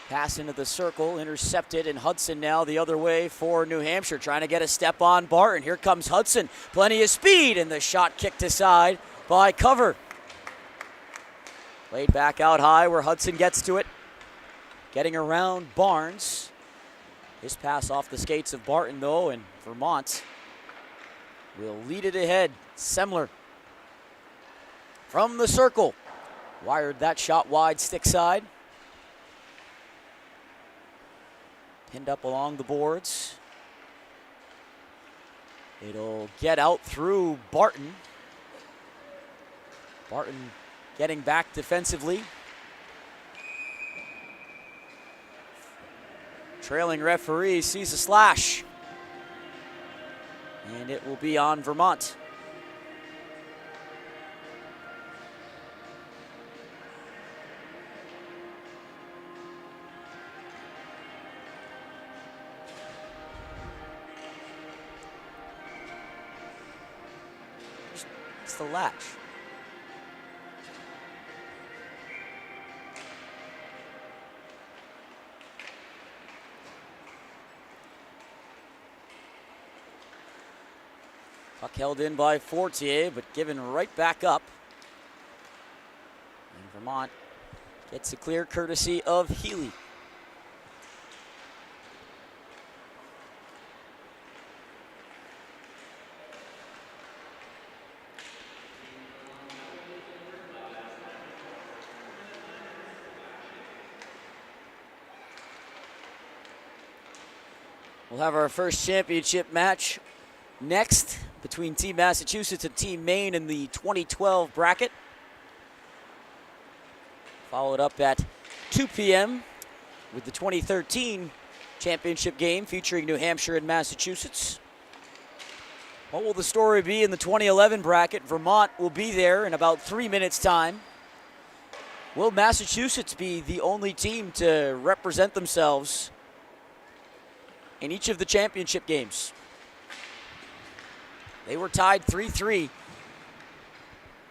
pass into the circle, intercepted, and Hudson now the other way for New Hampshire, trying to get a step on Barton. Here comes Hudson, plenty of speed, and the shot kicked aside by Cover. Played back out high where Hudson gets to it, getting around Barnes. His pass off the skates of Barton though, and Vermont will lead it ahead. Semler from the circle, wired that shot wide stick side. Pinned up along the boards. It'll get out through Barton. Barton getting back defensively. Trailing referee sees a slash. And it will be on Vermont. The latch. Puck held in by Fortier, but given right back up. And Vermont gets a clear courtesy of Healy. We'll have our first championship match next between Team Massachusetts and Team Maine in the 2012 bracket. Followed up at 2 p.m. with the 2013 championship game featuring New Hampshire and Massachusetts. What will the story be in the 2011 bracket? Vermont will be there in about 3 minutes' time. Will Massachusetts be the only team to represent themselves in each of the championship games? They were tied 3-3,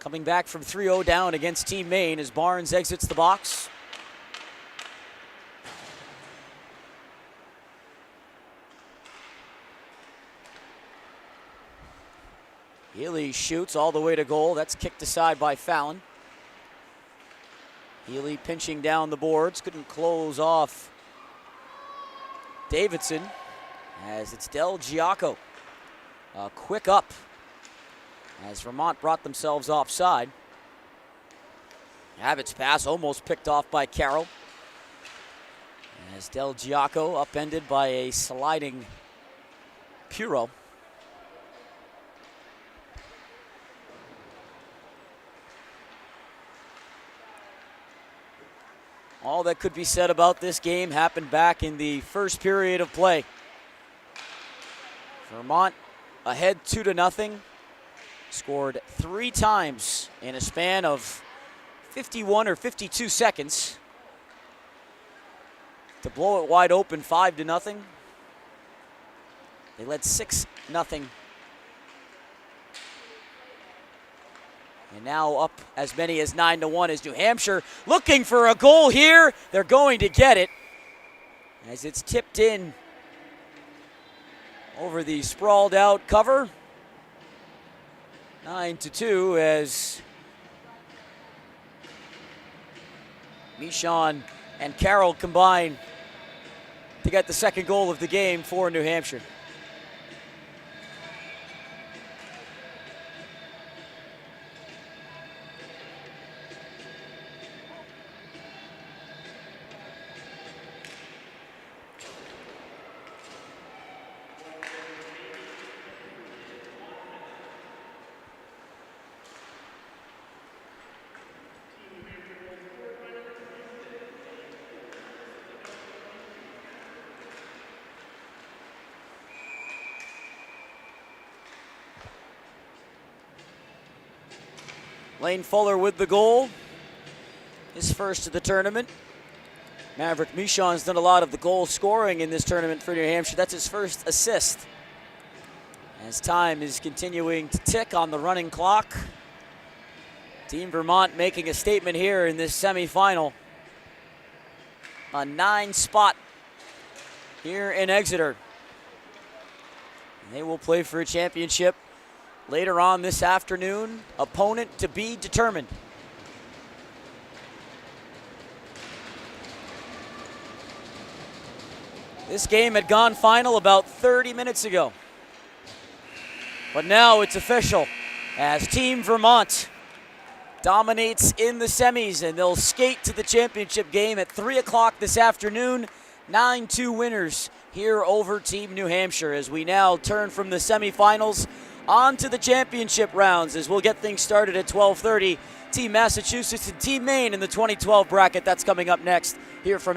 coming back from 3-0 down against Team Maine as Barnes exits the box. Healy shoots all the way to goal. That's kicked aside by Fallon. Healy pinching down the boards, couldn't close off Davidson as it's Del Giaco. A quick up as Vermont brought themselves offside. Abbott's pass almost picked off by Carroll as Del Giaco upended by a sliding Puro. All that could be said about this game happened back in the first period of play. Vermont ahead 2-0. Scored 3 times in a span of 51 or 52 seconds to blow it wide open 5-0. They led 6-0. And now up as many as 9-1 as New Hampshire looking for a goal here. They're going to get it as it's tipped in over the sprawled out cover. 9-2 as Michon and Carroll combine to get the second goal of the game for New Hampshire. Lane Fuller with the goal, his first of the tournament. Maverick Michon's done a lot of the goal scoring in this tournament for New Hampshire. That's his first assist. As time is continuing to tick on the running clock. Team Vermont making a statement here in this semifinal. A 9 spot here in Exeter. And they will play for a championship later on this afternoon. Opponent to be determined. This game had gone final about 30 minutes ago. But now it's official as Team Vermont dominates in the semis, and they'll skate to the championship game at 3 o'clock this afternoon. 9-2 winners here over Team New Hampshire as we now turn from the semifinals on to the championship rounds as we'll get things started at 12:30. Team Massachusetts and Team Maine in the 2012 bracket. That's coming up next here from